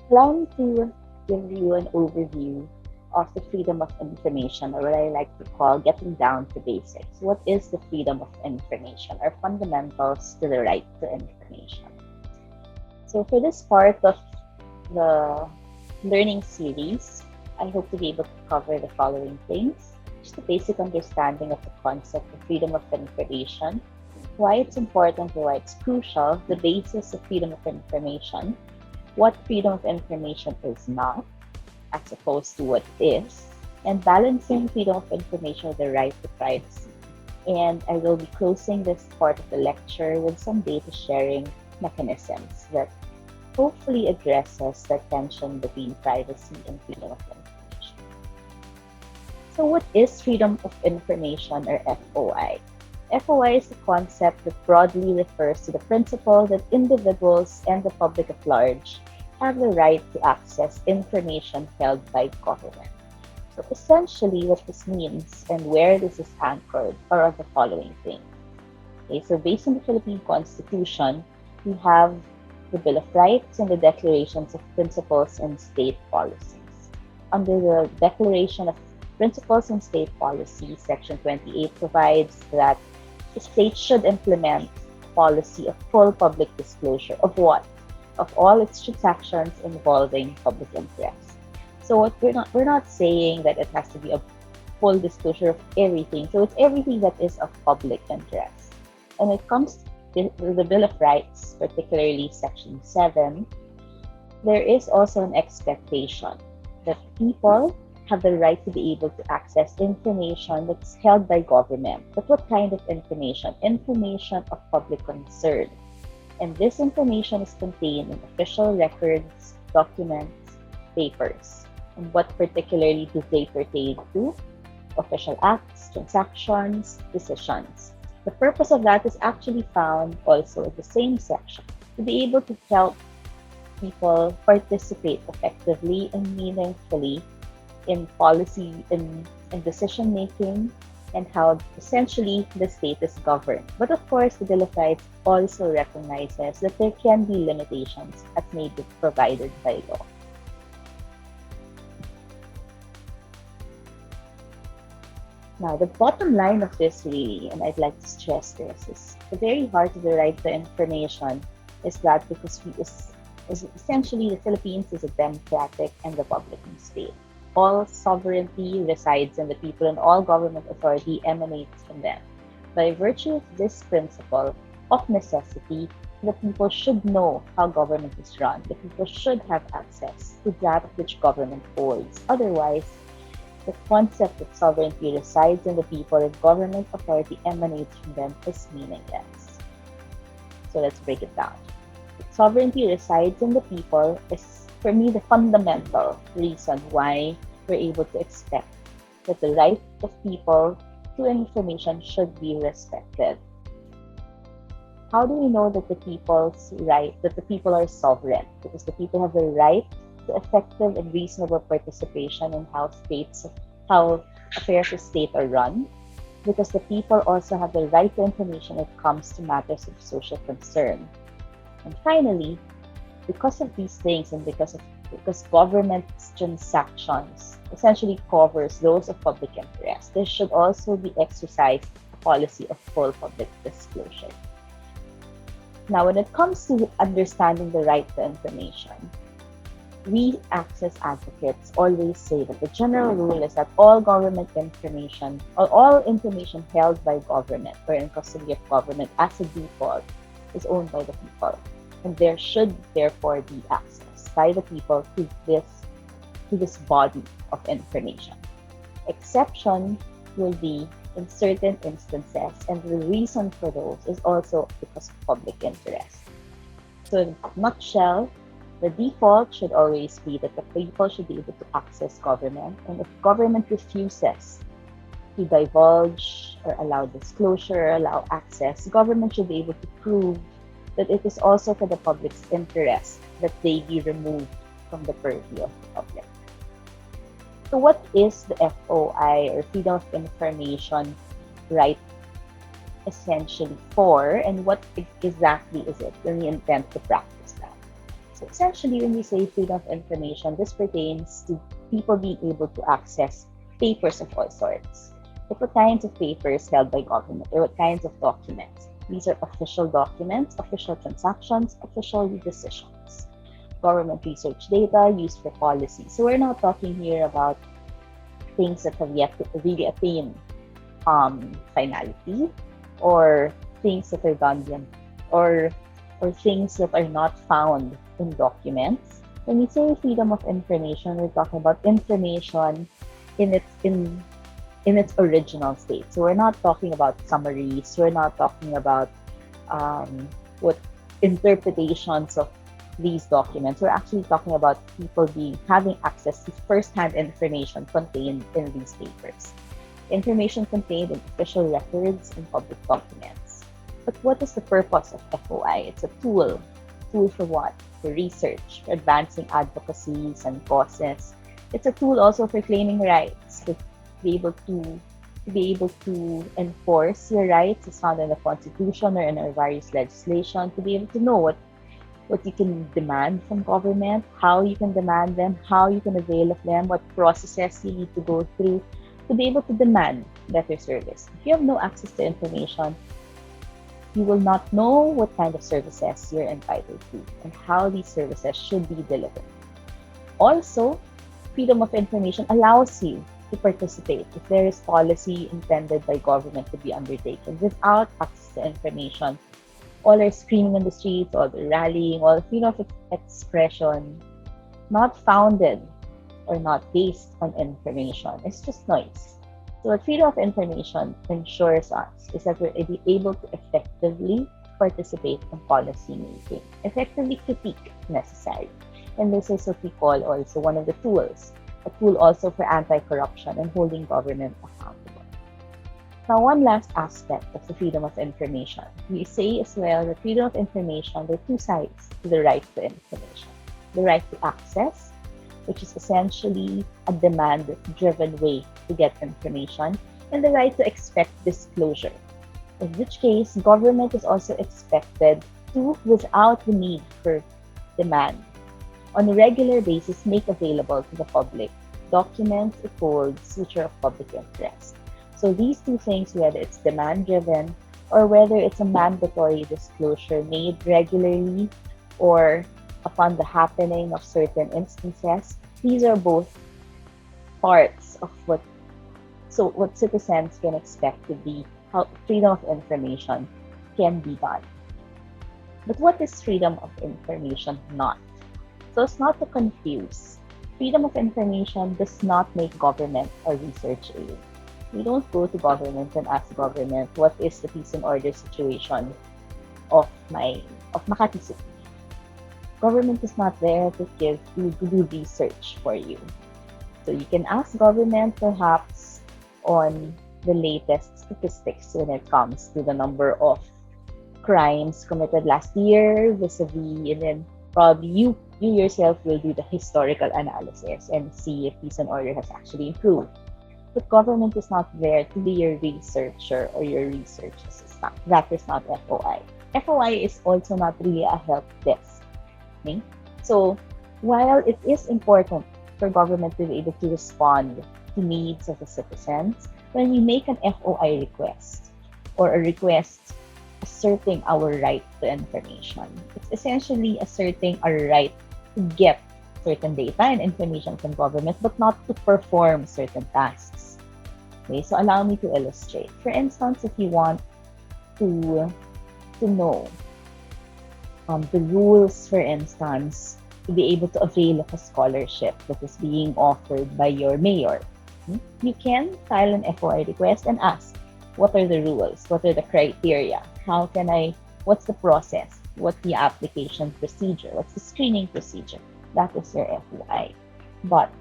Allow me to give you an overview of the freedom of information, or what I like to call getting down to basics. What is the freedom of information, or fundamentals to the right to information? So for this part of the learning series, I hope to be able to cover the following things. Just a basic understanding of the concept of freedom of information, why it's important or why it's crucial, the basis of freedom of information, what freedom of information is not, as opposed to what is, and balancing freedom of information with the right to privacy. And I will be closing this part of the lecture with some data sharing mechanisms that hopefully addresses the tension between privacy and freedom of information. So what is freedom of information, or FOI? FOI is a concept that broadly refers to the principle that individuals and the public at large have the right to access information held by government. So essentially what this means and where this is anchored are the following things. Okay, so based on the Philippine Constitution, we have the Bill of Rights and the Declarations of Principles and State Policies. Under the Declaration of Principles and State Policy, Section 28 provides that the state should implement a policy of full public disclosure of what? Of all its transactions involving public interest. So what we're not saying that it has to be a full disclosure of everything. So it's everything that is of public interest. And it comes to the Bill of Rights, particularly Section 7, there is also an expectation that people have the right to be able to access information that's held by government. But what kind of information? Information of public concern. And this information is contained in official records, documents, papers. And what particularly do they pertain to? Official acts, transactions, decisions. The purpose of that is actually found also in the same section, to be able to help people participate effectively and meaningfully in policy, in decision making, and how essentially the state is governed. But of course, the Bill of Rights also recognizes that there can be limitations as may be provided by law. Now, the bottom line of this really, and I'd like to stress this, is the very heart of the right to information is that because essentially the Philippines is a democratic and republican state. All sovereignty resides in the people and all government authority emanates from them. By virtue of this principle of necessity, the people should know how government is run. The people should have access to that which government holds. Otherwise, the concept that sovereignty resides in the people and government authority emanates from them is meaningless. So let's break it down. Sovereignty resides in the people is, for me, the fundamental reason why we're able to expect that the right of people to information should be respected. How do we know that the people are sovereign? Because the people have the right to effective and reasonable participation in how affairs of state are run. Because the people also have the right to information when it comes to matters of social concern. And finally, because of these things and because government transactions essentially covers those of public interest, there should also be exercised a policy of full public disclosure. Now, when it comes to understanding the right to information, we access advocates always say that the general rule is that all government information, or all information held by government or in custody of government as a default, is owned by the people. And there should therefore be access by the people to this body of information. Exception will be in certain instances, and the reason for those is also because of public interest. So in a nutshell, the default should always be that the people should be able to access government, and if government refuses to divulge or allow disclosure or allow access, government should be able to prove that it is also for the public's interest that they be removed from the purview of the public. So what is the FOI, or freedom of information right, essentially for, and what exactly is it when we intend to practice that? So essentially, when we say freedom of information, this pertains to people being able to access papers of all sorts. Like what kinds of papers held by government or what kinds of documents? These are official documents, official transactions, official decisions, government research data used for policy. So we're not talking here about things that have yet to really attain finality, or things that are done or things that are not found in documents. When we say freedom of information, we're talking about information in its original state. So we're not talking about summaries. We're not talking about what interpretations of these documents. We're actually talking about people having access to first-hand information contained in these papers. Information contained in official records and public documents. But what is the purpose of FOI? It's a tool. Tool for what? For research, for advancing advocacies and causes. It's a tool also for claiming rights, to be able to enforce your rights as found in the Constitution or in our various legislation, to be able to know what you can demand from government, how you can demand them, how you can avail of them, what processes you need to go through to be able to demand better service. If you have no access to information, you will not know what kind of services you're entitled to and how these services should be delivered. Also, freedom of information allows you to participate if there is policy intended by government to be undertaken. Without access to information, all are screaming on the streets, all are rallying, all freedom of expression not founded or not based on information. It's just noise. So what freedom of information ensures us is that we're able to effectively participate in policy making, effectively critique if necessary. And this is what we call also one of the tools, a tool also for anti-corruption and holding government accountable. Now, one last aspect of the freedom of information. We say as well that freedom of information, there are two sides to the right to information. The right to access, which is essentially a demand-driven way to get information, and the right to expect disclosure, in which case government is also expected to, without the need for demand, on a regular basis make available to the public documents it holds which are of public interest. So these two things, whether it's demand-driven or whether it's a mandatory disclosure made regularly or upon the happening of certain instances, these are both parts of what citizens can expect to be how freedom of information can be done. But what is freedom of information not? So it's not to confuse. Freedom of information does not make government a research aid. We don't go to government and ask government what is the peace and order situation of Makati City. Government is not there to do research for you. So you can ask government perhaps on the latest statistics when it comes to the number of crimes committed last year vis-a-vis, and then probably you yourself will do the historical analysis and see if peace and order has actually improved. But government is not there to be your researcher or your research assistant. That is not FOI. FOI is also not really a help desk. Okay? So while it is important for government to be able to respond to needs of the citizens, when we make an FOI request or a request asserting our right to information, it's essentially asserting our right to get certain data and information from government, but not to perform certain tasks. Okay, so allow me to illustrate. For instance, if you want to know the rules, for instance, to be able to avail of a scholarship that is being offered by your mayor, you can file an FOI request and ask, what are the rules? What are the criteria? What's the process? What's the application procedure? What's the screening procedure? That is your FOI. But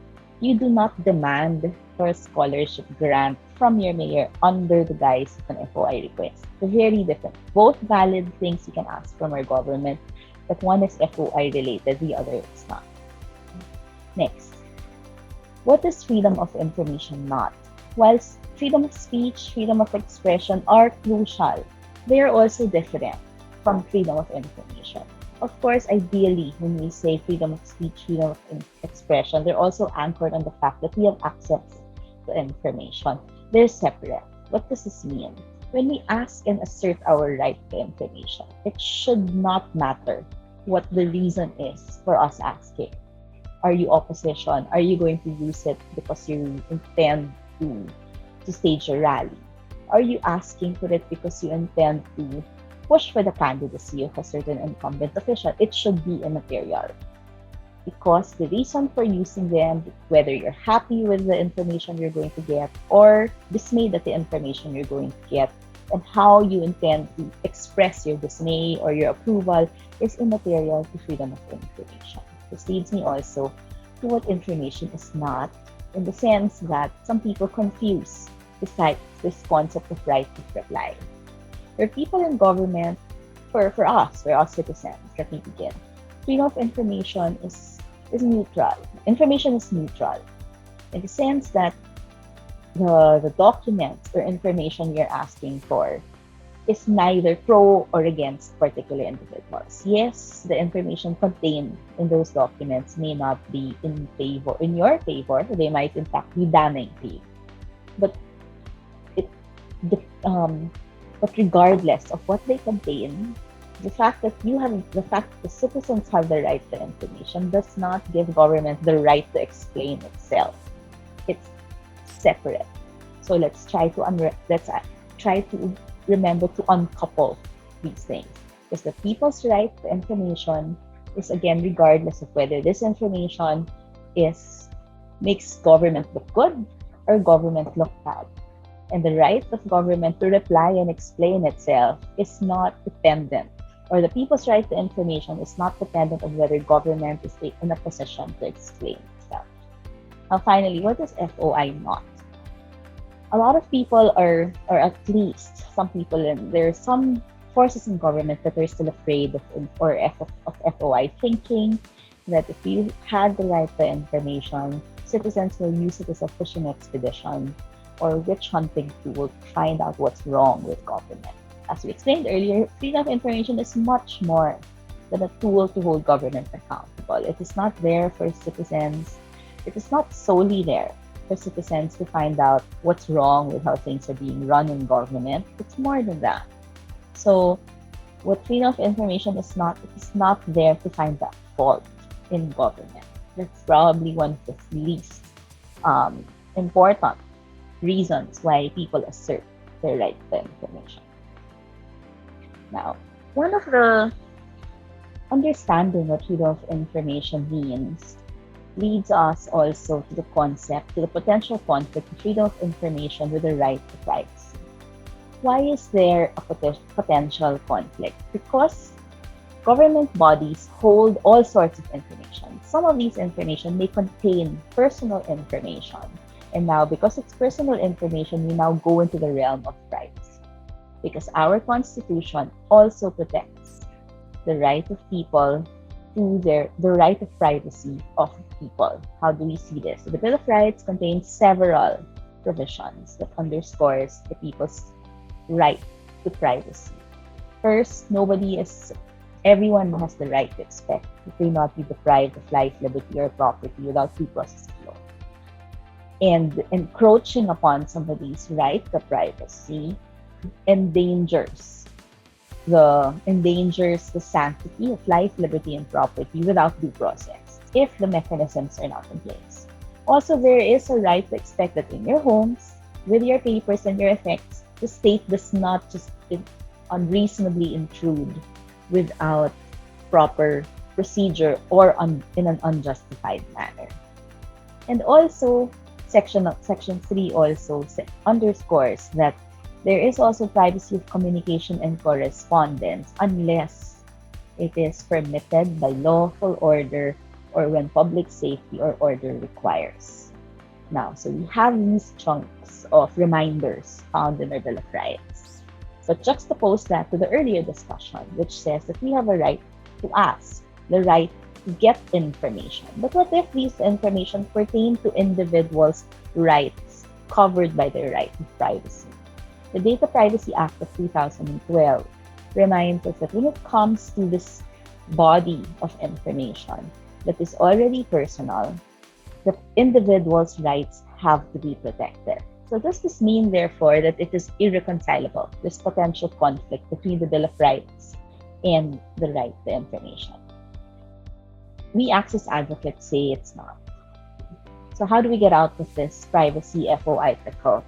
you do not demand for a scholarship grant from your mayor under the guise of an FOI request. It's very different. Both valid things you can ask from our government, but one is FOI related, the other is not. Next, what is freedom of information not? Whilst freedom of speech, freedom of expression are crucial, they are also different from freedom of information. Of course, ideally, when we say freedom of speech, freedom of expression, they're also anchored on the fact that we have access to information. They're separate. What does this mean? When we ask and assert our right to information, it should not matter what the reason is for us asking. Are you opposition? Are you going to use it because you intend to stage a rally? Are you asking for it because you intend to push for the candidacy of a certain incumbent official? It should be immaterial. Because the reason for using them, whether you're happy with the information you're going to get or dismayed at the information you're going to get, and how you intend to express your dismay or your approval is immaterial to freedom of information. This leads me also to what information is not, in the sense that some people confuse this concept of right to reply. For people in government, for us citizens, let me begin. Freedom of information is neutral. Information is neutral in the sense that the documents or information you're asking for is neither pro or against particular individuals. Yes, the information contained in those documents may not be in your favor. They might in fact be damning to you. But but regardless of what they contain, the fact that the citizens have the right to information does not give government the right to explain itself. It's separate. So let's try to remember to uncouple these things, because the people's right to information is, again, regardless of whether this information makes government look good or government look bad. And the right of government to reply and explain itself is not dependent, or the people's right to information is not dependent on whether government is in a position to explain itself. Now, finally, what is FOI not? A lot of people or at least some people, and there are some forces in government that are still afraid of FOI, thinking that if you had the right to information, citizens will use it as a fishing expedition or witch hunting tool to find out what's wrong with government. As we explained earlier, freedom of information is much more than a tool to hold government accountable. It is not there for citizens. It is not solely there for citizens to find out what's wrong with how things are being run in government. It's more than that. So what freedom of information is not, it is not there to find the fault in government. That's probably one of the least important reasons why people assert their right to information. Now, one of the understanding what freedom of information means leads us also to the potential conflict of freedom of information with the right to privacy. Why is there a potential conflict? Because government bodies hold all sorts of information. Some of these information may contain personal information. And now, because it's personal information, we now go into the realm of privacy. Because our Constitution also protects the right of people to the right of privacy of people. How do we see this? So the Bill of Rights contains several provisions that underscores the people's right to privacy. First, everyone has the right to expect that they not be deprived of life, liberty, or property without due process of law. And encroaching upon somebody's right to privacy endangers the sanctity of life, liberty, and property without due process if the mechanisms are not in place. Also, there is a right to expect that in your homes, with your papers and your effects, the state does not just unreasonably intrude without proper procedure or in an unjustified manner. And also, Section 3 also underscores that there is also privacy of communication and correspondence unless it is permitted by lawful order or when public safety or order requires. Now, so we have these chunks of reminders found in our Bill of Rights. But juxtapose that to the earlier discussion, which says that we have a right to ask, the right to get information. But what if these information pertain to individuals' rights covered by their right to privacy? The Data Privacy Act of 2012 reminds us that when it comes to this body of information that is already personal, the individual's rights have to be protected. So does this mean, therefore, that it is irreconcilable, this potential conflict between the Bill of Rights and the right to information? We access advocates say it's not. So how do we get out of this privacy FOI pickle?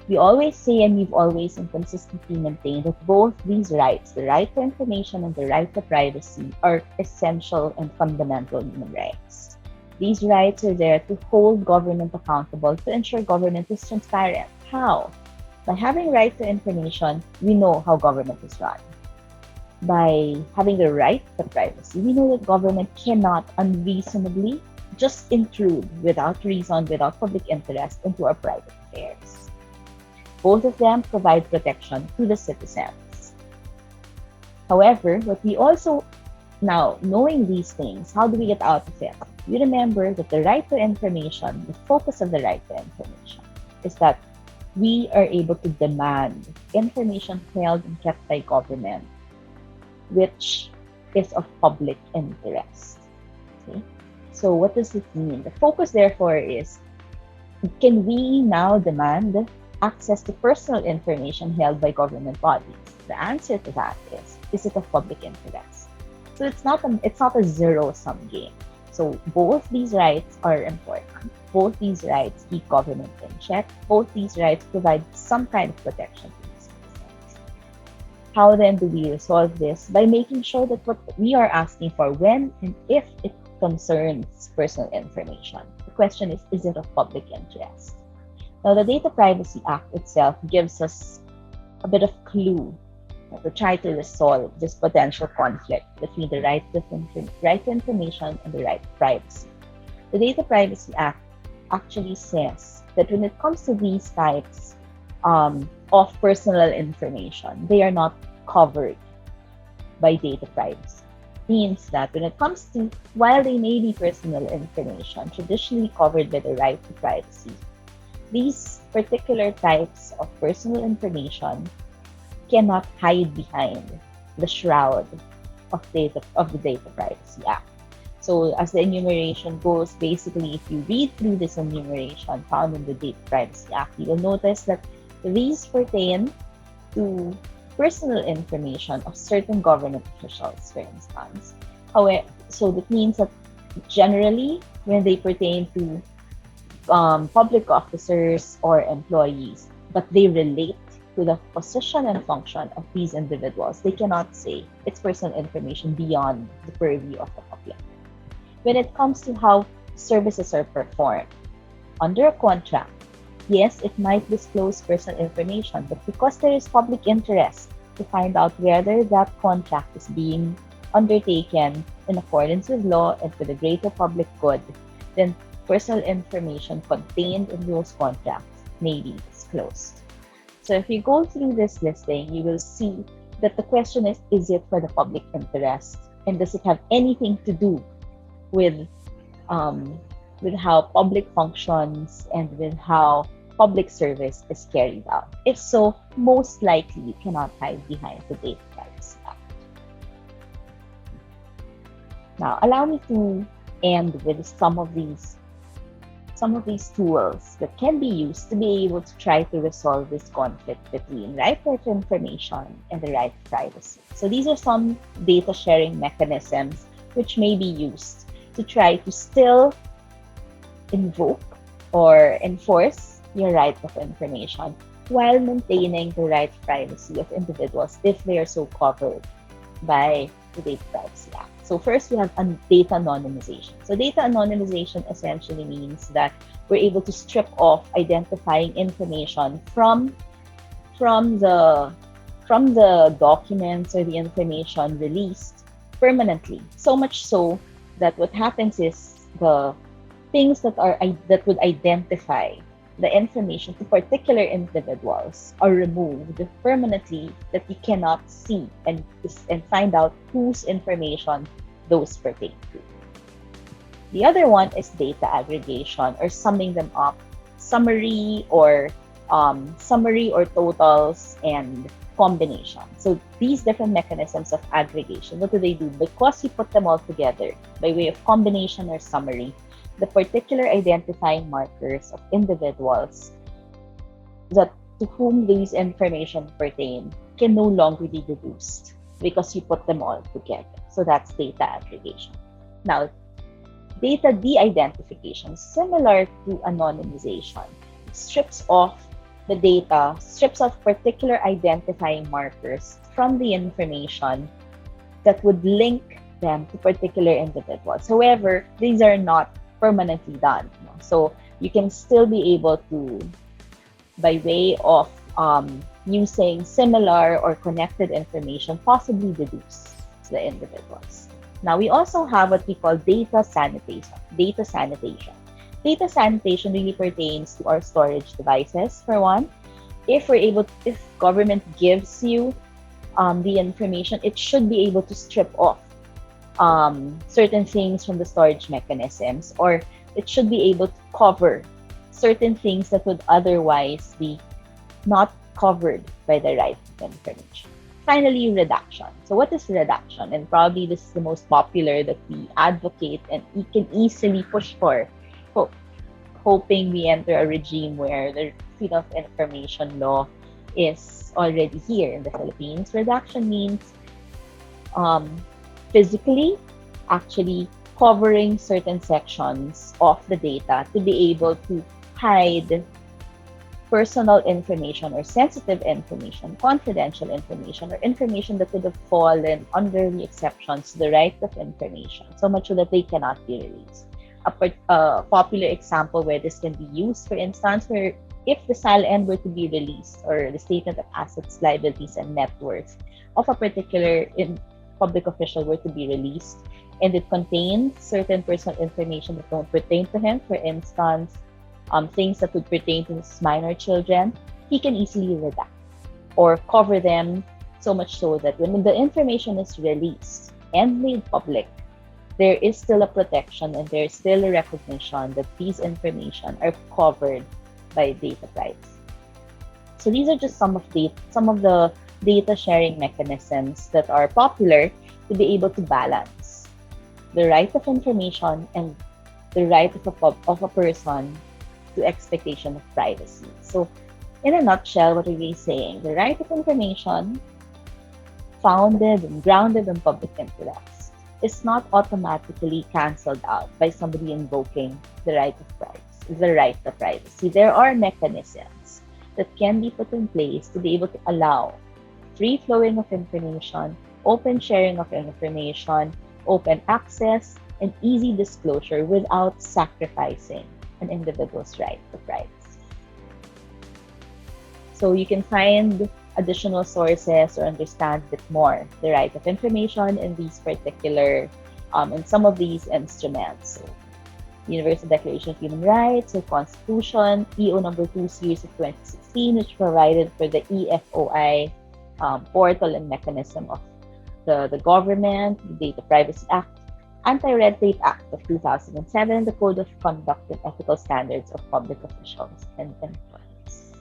We always say, and we've always and consistently maintained, that both these rights, the right to information and the right to privacy, are essential and fundamental human rights. These rights are there to hold government accountable, to ensure government is transparent. How? By having right to information, we know how government is run. By having the right to privacy, we know that government cannot unreasonably just intrude without reason, without public interest into our private affairs. Both of them provide protection to the citizens. However, what we also, now knowing these things, how do we get out of it? You remember that the right to information, the focus of the right to information, is that we are able to demand information held and kept by government, which is of public interest. Okay? So what does it mean? The focus, therefore, is, can we now demand access to personal information held by government bodies? The answer to that is it of public interest? So it's not a zero-sum game. So both these rights are important. Both these rights keep government in check. Both these rights provide some kind of protection to the citizens. How then do we resolve this? By making sure that what we are asking for, when and if it concerns personal information, the question is it of public interest? Now, the Data Privacy Act itself gives us a bit of clue to try to resolve this potential conflict between the right to information and the right to privacy. The Data Privacy Act actually says that when it comes to these types of personal information, they are not covered by data privacy. Means that when it comes to, while they may be personal information traditionally covered by the right to privacy, these particular types of personal information cannot hide behind the shroud of the Data Privacy Act. So as the enumeration goes, basically, if you read through this enumeration found in the Data Privacy Act, you will notice that these pertain to personal information of certain government officials, for instance. However, so that means that generally, when they pertain to public officers or employees, but they relate to the position and function of these individuals, they cannot say it's personal information beyond the purview of the public. When it comes to how services are performed, under a contract, yes, it might disclose personal information, but because there is public interest to find out whether that contract is being undertaken in accordance with law and for the greater public good, then personal information contained in those contracts may be disclosed. So if you go through this listing, you will see that the question is it for the public interest? And does it have anything to do with how public functions and with how public service is carried out? If so, most likely you cannot hide behind the Data Privacy Act. Now, allow me to end with some of these tools that can be used to be able to try to resolve this conflict between right to information and the right to privacy. So these are some data sharing mechanisms which may be used to try to still invoke or enforce your right of information while maintaining the right to privacy of individuals if they are so covered by the Data Privacy Act. So first, we have data anonymization. So data anonymization essentially means that we're able to strip off identifying information from the documents or the information released permanently. So much so that what happens is the things that would identify the information to particular individuals are removed permanently, that you cannot see and find out whose information those pertain to. The other one is data aggregation, or summing them up, summary or totals and combination. So these different mechanisms of aggregation, what do? Because you put them all together by way of combination or summary, the particular identifying markers of individuals that to whom these information pertain can no longer be deduced because you put them all together. So that's data aggregation. Now, data de-identification, similar to anonymization, strips off the data, strips off particular identifying markers from the information that would link them to particular individuals. However, these are not permanently done. So you can still be able to, by way of using similar or connected information, possibly deduce the individuals. Now, we also have what we call data sanitation. Data sanitation really pertains to our storage devices, for one. If government gives you the information, it should be able to strip off certain things from the storage mechanisms, or it should be able to cover certain things that would otherwise be not covered by the right of information. Finally, redaction. So what is redaction? And probably this is the most popular that we advocate and we can easily push for, hoping we enter a regime where the freedom of information law is already here in the Philippines. Redaction means physically actually covering certain sections of the data to be able to hide personal information or sensitive information, confidential information, or information that would have fallen under the exceptions to the right of information, so much so that they cannot be released. A popular example where this can be used, for instance, where if the SALN were to be released, or the statement of assets, liabilities, and net worth of a particular public official were to be released, and it contains certain personal information that don't pertain to him, for instance, things that would pertain to his minor children, he can easily redact or cover them, so much so that when the information is released and made public, there is still a protection and there is still a recognition that these information are covered by data privacy. So these are just some of the data sharing mechanisms that are popular to be able to balance the right of information and the right of a person to expectation of privacy. So in a nutshell, what are we saying? The right of information founded and grounded in public interest is not automatically cancelled out by somebody invoking the right of privacy. There are mechanisms that can be put in place to be able to allow free flowing of information, open sharing of information, open access, and easy disclosure without sacrificing an individual's right to privacy. So you can find additional sources or understand a bit more the right of information in these particular, in some of these instruments. So, Universal Declaration of Human Rights, the Constitution, EO number 2 series of 2016, which provided for the EFOI portal and mechanism of the government, the Data Privacy Act, Anti-Red Tape Act of 2007, the Code of Conduct and Ethical Standards of Public Officials and Employees.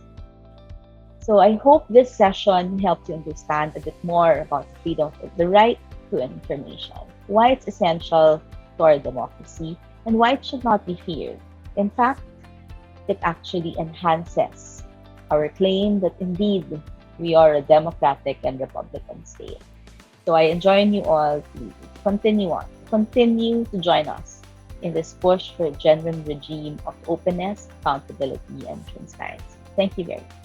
So I hope this session helped you understand a bit more about the freedom of the right to information, why it's essential to our democracy, and why it should not be feared. In fact, it actually enhances our claim that indeed we are a democratic and republican state. So I enjoin you all to continue to join us in this push for a genuine regime of openness, accountability, and transparency. Thank you very much.